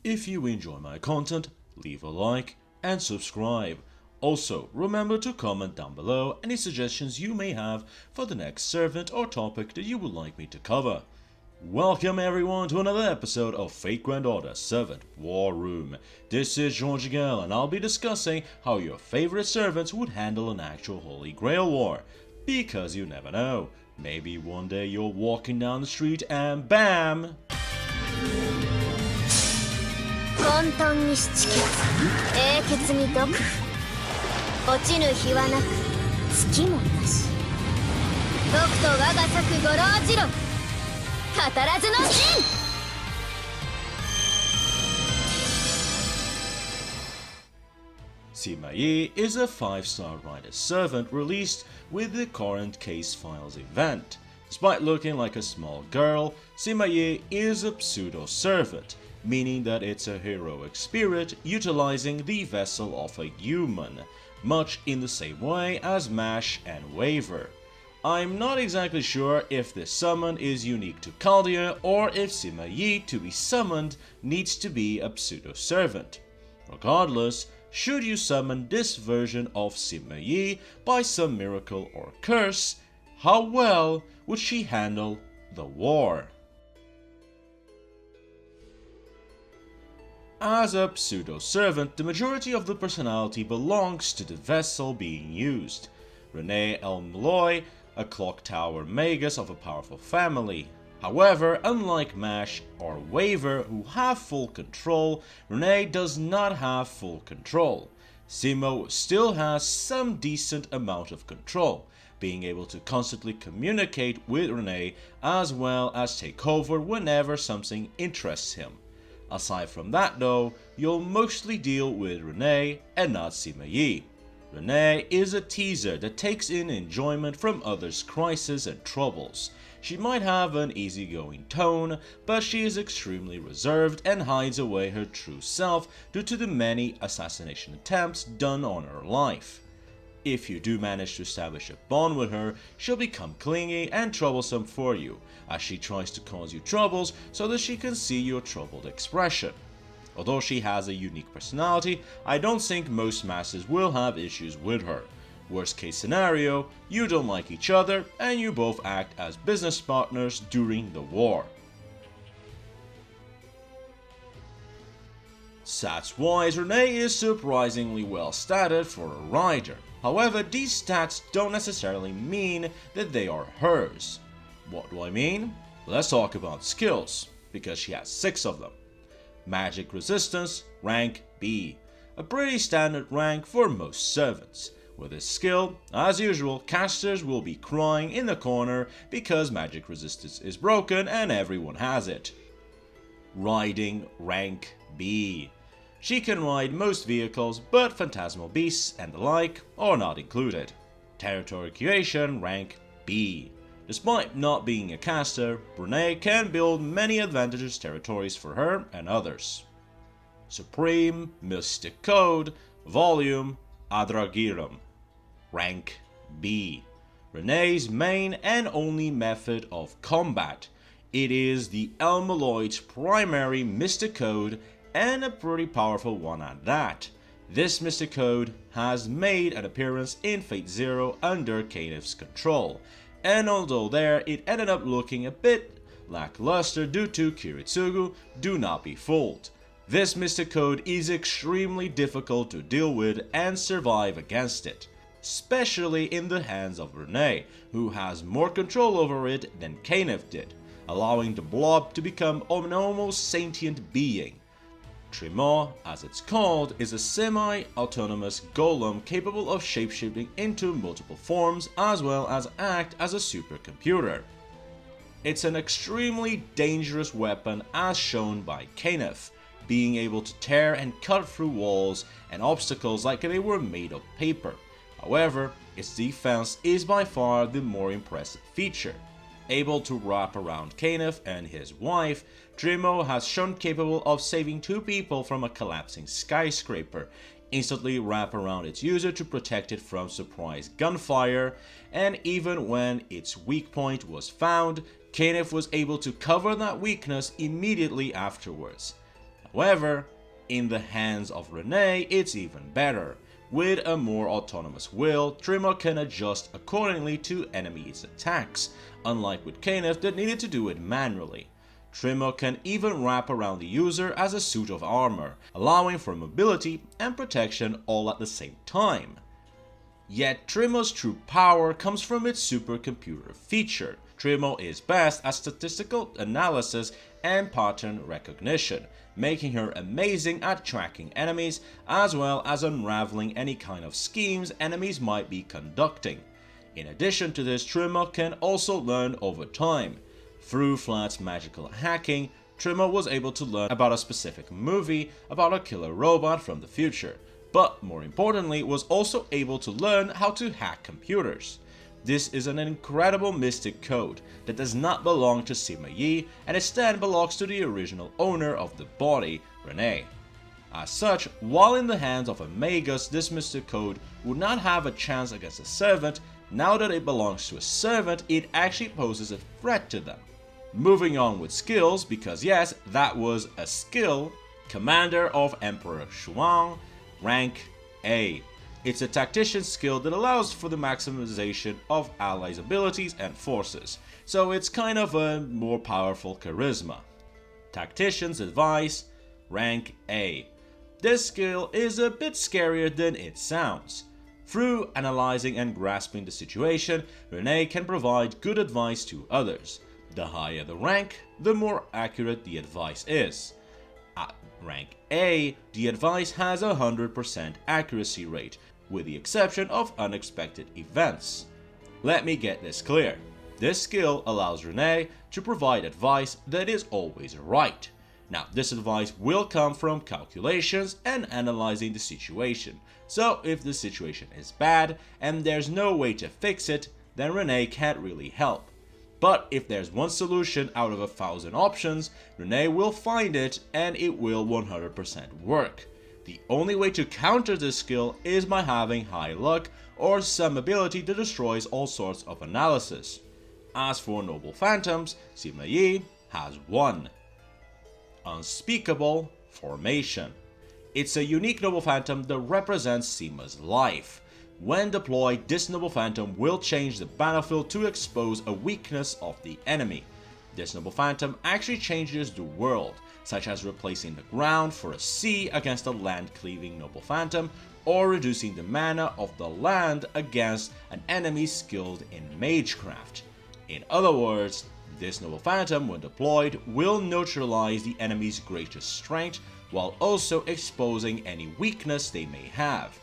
If you enjoy my content, leave a like and subscribe. Also, remember to comment down below any suggestions you may have for the next servant or topic that you would like me to cover. Welcome everyone to another episode of Fate Grand Order Servant War Room. This is George again, and I'll be discussing how your favorite servants would handle an actual Holy Grail War. Because you never know, maybe one day you're walking down the street and BAM! 混沌に七血英傑に毒落ちぬ日はなく月もなし毒と我が咲く五郎次郎語らずの陣 Sima Yi is a 5-star writer servant released with the current Case Files event. Despite looking like a small girl, Sima Yi is a pseudo-servant, meaning that it's a heroic spirit utilizing the vessel of a human, much in the same way as Mash and Waver. I'm not exactly sure if this summon is unique to Chaldea or if Sima Yi to be summoned needs to be a pseudo-servant. Regardless, should you summon this version of Sima Yi by some miracle or curse, how well would she handle the war? As a pseudo-servant, the majority of the personality belongs to the vessel being used. Reines El-Melloi, a clock tower magus of a powerful family. However, unlike Mash or Waver who have full control, Reines does not have full control. Simo still has some decent amount of control, being able to constantly communicate with Reines as well as take over whenever something interests him. Aside from that though, you'll mostly deal with Reines and not Sima Yi. Reines is a teaser that takes in enjoyment from others' crises and troubles. She might have an easygoing tone, but she is extremely reserved and hides away her true self due to the many assassination attempts done on her life. If you do manage to establish a bond with her, she'll become clingy and troublesome for you, as she tries to cause you troubles so that she can see your troubled expression. Although she has a unique personality, I don't think most masses will have issues with her. Worst case scenario, you don't like each other and you both act as business partners during the war. Stats-wise, Reines is surprisingly well statted for a rider. However, these stats don't necessarily mean that they are hers. What do I mean? Let's talk about skills, because she has 6 of them. Magic Resistance, rank B, a pretty standard rank for most servants. With this skill, as usual, casters will be crying in the corner because magic resistance is broken and everyone has it. Riding, rank B. She can ride most vehicles, but phantasmal beasts and the like are not included. Territory creation, rank B. Despite not being a caster, Reines can build many advantageous territories for her and others. Supreme, Mystic Code, Volume, Adragirum. Rank B. Reines' main and only method of combat. It is the El-Melloi's primary Mystic Code, and a pretty powerful one at that. This Mystic Code has made an appearance in Fate Zero under Canef's control, and although there it ended up looking a bit lackluster due to Kiritsugu, do not be fooled. This Mystic Code is extremely difficult to deal with and survive against it, especially in the hands of Reines, who has more control over it than Canef did, allowing the blob to become an almost sentient being. Tremor, as it's called, is a semi-autonomous golem capable of shapeshifting into multiple forms as well as act as a supercomputer. It's an extremely dangerous weapon as shown by Canef, being able to tear and cut through walls and obstacles like they were made of paper. However, its defense is by far the more impressive feature. Able to wrap around Canef and his wife, Trimo has shown capable of saving 2 people from a collapsing skyscraper, instantly wrap around its user to protect it from surprise gunfire, and even when its weak point was found, Canef was able to cover that weakness immediately afterwards. However, in the hands of Reines, it's even better. With a more autonomous will, Trima can adjust accordingly to enemies' attacks, unlike with Kenneth that needed to do it manually. Trima can even wrap around the user as a suit of armor, allowing for mobility and protection all at the same time. Yet Trima's true power comes from its supercomputer feature. Trima is best at statistical analysis and pattern recognition, making her amazing at tracking enemies as well as unraveling any kind of schemes enemies might be conducting. In addition to this, Trima can also learn over time. Through Flat's magical hacking, Trima was able to learn about a specific movie about a killer robot from the future, but more importantly was also able to learn how to hack computers. This is an incredible mystic code that does not belong to Sima Yi and instead belongs to the original owner of the body, Reines. As such, while in the hands of a Magus, this mystic code would not have a chance against a servant, now that it belongs to a servant, it actually poses a threat to them. Moving on with skills, because yes, that was a skill, Commander of Emperor Shuang, rank A. It's a tactician skill that allows for the maximization of allies' abilities and forces, so it's kind of a more powerful charisma. Tactician's Advice, rank A. This skill is a bit scarier than it sounds. Through analyzing and grasping the situation, Reines can provide good advice to others. The higher the rank, the more accurate the advice is. At rank A, the advice has a 100% accuracy rate, with the exception of unexpected events. Let me get this clear. This skill allows Reines to provide advice that is always right. Now, this advice will come from calculations and analyzing the situation. So, if the situation is bad and there's no way to fix it, then Reines can't really help. But if there's one solution out of 1,000 options, Reines will find it and it will 100% work. The only way to counter this skill is by having high luck or some ability that destroys all sorts of analysis. As for noble phantoms, Sima Yi has one. Unspeakable Formation. It's a unique noble phantom that represents Sima's life. When deployed, this noble phantom will change the battlefield to expose a weakness of the enemy. This noble phantom actually changes the world, such as replacing the ground for a sea against a land-cleaving noble phantom, or reducing the mana of the land against an enemy skilled in magecraft. In other words, this noble phantom, when deployed, will neutralize the enemy's greatest strength while also exposing any weakness they may have.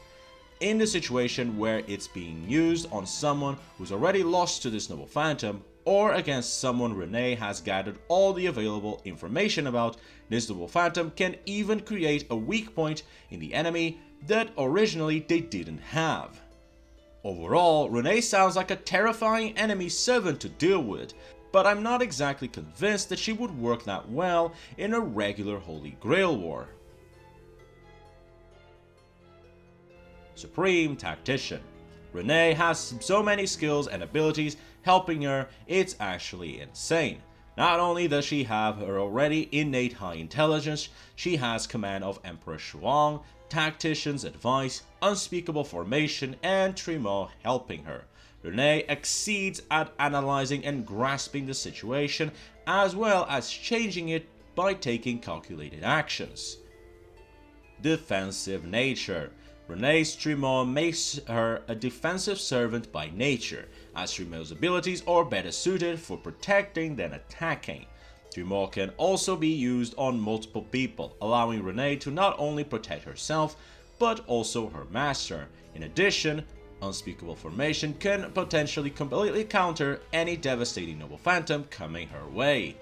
In the situation where it's being used on someone who's already lost to this noble phantom, or against someone Reines has gathered all the available information about, this noble phantom can even create a weak point in the enemy that originally they didn't have. Overall, Reines sounds like a terrifying enemy servant to deal with, but I'm not exactly convinced that she would work that well in a regular Holy Grail War. Supreme Tactician. Reines has so many skills and abilities helping her, it's actually insane. Not only does she have her already innate high intelligence, she has command of Emperor Shuang, Tactician's Advice, Unspeakable Formation, and Trima helping her. Reines exceeds at analyzing and grasping the situation, as well as changing it by taking calculated actions. Defensive Nature. Reines' Trima makes her a defensive servant by nature, as Trima's abilities are better suited for protecting than attacking. Trima can also be used on multiple people, allowing Reines to not only protect herself, but also her master. In addition, Unspeakable Formation can potentially completely counter any devastating noble phantom coming her way.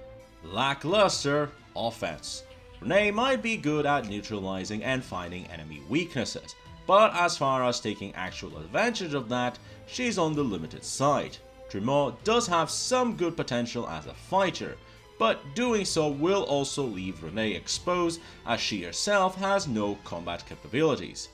Lackluster Offense. Reines might be good at neutralizing and finding enemy weaknesses, but as far as taking actual advantage of that, she's on the limited side. Trima does have some good potential as a fighter, but doing so will also leave Reines exposed as she herself has no combat capabilities.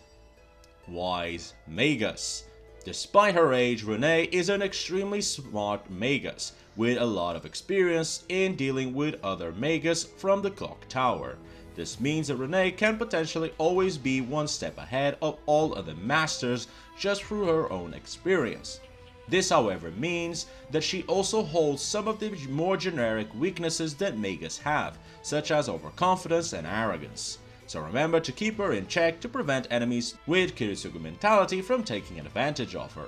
Wise Magus. Despite her age, Reines is an extremely smart Magus, with a lot of experience in dealing with other Magus from the Clock Tower. This means that Reines can potentially always be one step ahead of all other masters just through her own experience. This, however, means that she also holds some of the more generic weaknesses that mages have, such as overconfidence and arrogance. So remember to keep her in check to prevent enemies with Kiritsugu mentality from taking advantage of her.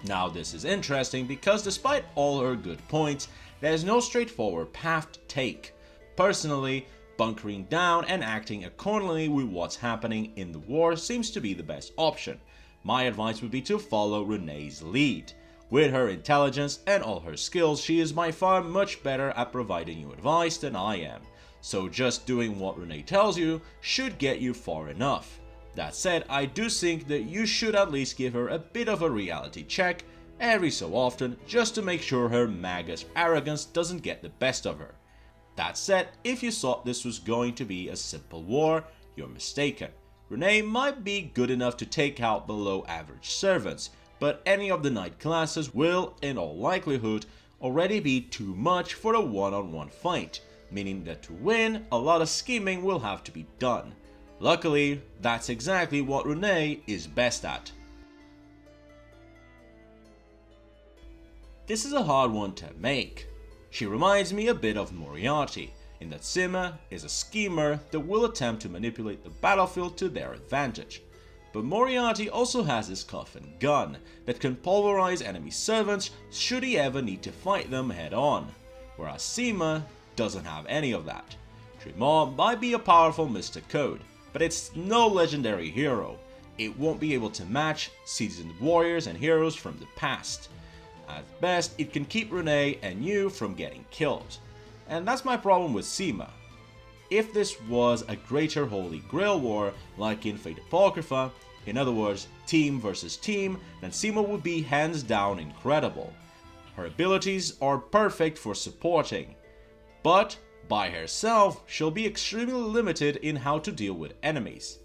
Now this is interesting because despite all her good points, there is no straightforward path to take. Personally, bunkering down and acting accordingly with what's happening in the war seems to be the best option. My advice would be to follow Reines' lead. With her intelligence and all her skills, she is by far much better at providing you advice than I am. So just doing what Reines tells you should get you far enough. That said, I do think that you should at least give her a bit of a reality check every so often just to make sure her magus arrogance doesn't get the best of her. That said, if you thought this was going to be a simple war, you're mistaken. Reines might be good enough to take out below average servants, but any of the knight classes will, in all likelihood, already be too much for a one-on-one fight, meaning that to win, a lot of scheming will have to be done. Luckily, that's exactly what Reines is best at. This is a hard one to make. She reminds me a bit of Moriarty, in that Sima is a schemer that will attempt to manipulate the battlefield to their advantage. But Moriarty also has his coffin gun that can pulverize enemy servants should he ever need to fight them head on, whereas Sima doesn't have any of that. Tremaw might be a powerful Mr. Code, but it's no legendary hero. It won't be able to match seasoned warriors and heroes from the past. At best, it can keep Reines and you from getting killed. And that's my problem with Sima. If this was a greater Holy Grail War like in Fate Apocrypha, in other words, team versus team, then Sima would be hands down incredible. Her abilities are perfect for supporting, but by herself, she'll be extremely limited in how to deal with enemies.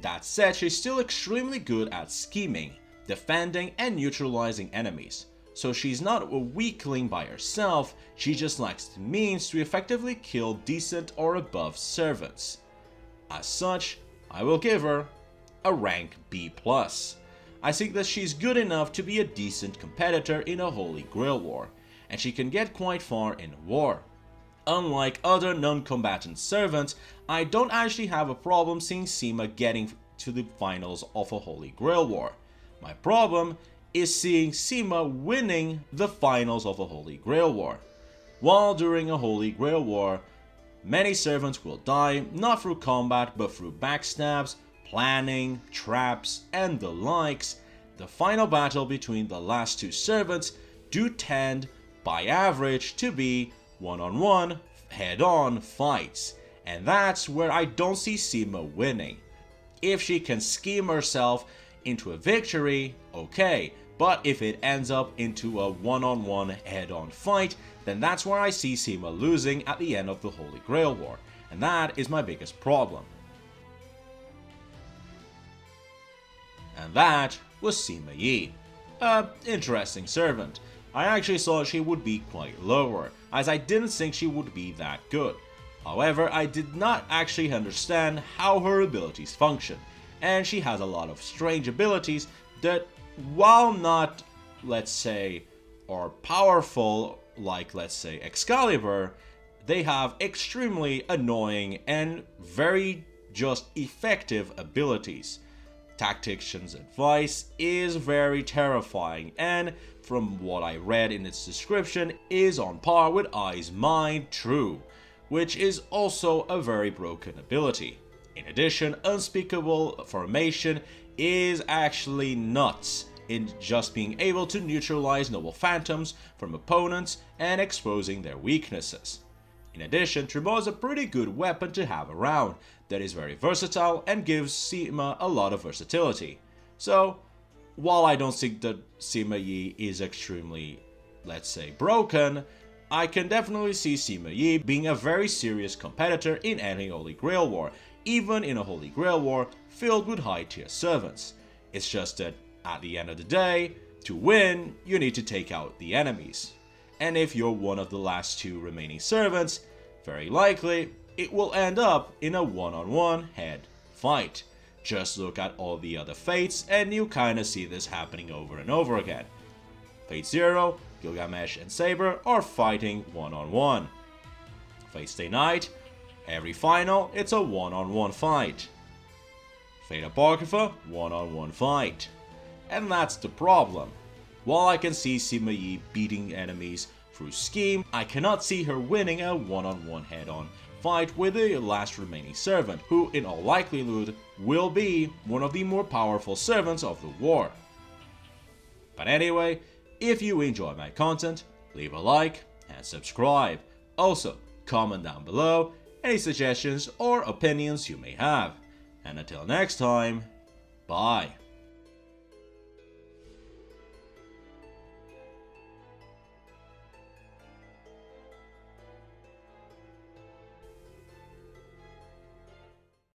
That said, she's still extremely good at scheming, defending and neutralizing enemies. So she's not a weakling by herself, she just lacks the means to effectively kill decent or above servants. As such, I will give her a rank B+. I think that she's good enough to be a decent competitor in a Holy Grail War, and she can get quite far in a war. Unlike other non-combatant servants, I don't actually have a problem seeing Sima getting to the finals of a Holy Grail War. My problem is seeing Sima winning the finals of a Holy Grail War. While during a Holy Grail War, many servants will die not through combat but through backstabs, planning, traps, and the likes. The final battle between the last two servants do tend, by average, to be one-on-one, head-on fights, and that's where I don't see Sima winning. If she can scheme herself into a victory, okay, but if it ends up into a one-on-one head-on fight, then that's where I see Sima losing at the end of the Holy Grail War, and that is my biggest problem. And that was Sima Yi. Interesting servant. I actually thought she would be quite lower, as I didn't think she would be that good. However, I did not actually understand how her abilities function, and she has a lot of strange abilities that, while not, let's say, are powerful like, let's say, Excalibur, they have extremely annoying and very just effective abilities. Tactician's advice is very terrifying, and from what I read in its description, is on par with Ai's Mind True, which is also a very broken ability. In addition, Unspeakable Formation is actually nuts in just being able to neutralize noble phantoms from opponents and exposing their weaknesses. In addition, Tremaw is a pretty good weapon to have around that is very versatile and gives Sima a lot of versatility. So, while I don't think that Sima Yi is extremely, let's say, broken, I can definitely see Sima Yi being a very serious competitor in any Holy Grail War, even in a Holy Grail War filled with high-tier servants. It's just that, at the end of the day, to win, you need to take out the enemies. and if you're one of the last 2 remaining servants, very likely it will end up in a one-on-one head fight. Just look at all the other fates and you kinda see this happening over and over again. Fate Zero, Gilgamesh and Saber are fighting one-on-one. Fate Stay Night, every final it's a one-on-one fight. Fate Apocrypha, one-on-one fight. And that's the problem. While I can see Sima Yi beating enemies through scheme, I cannot see her winning a one-on-one head-on fight with the last remaining servant, who in all likelihood will be one of the more powerful servants of the war. But anyway, if you enjoy my content, leave a like and subscribe. Also, comment down below any suggestions or opinions you may have. And until next time, bye.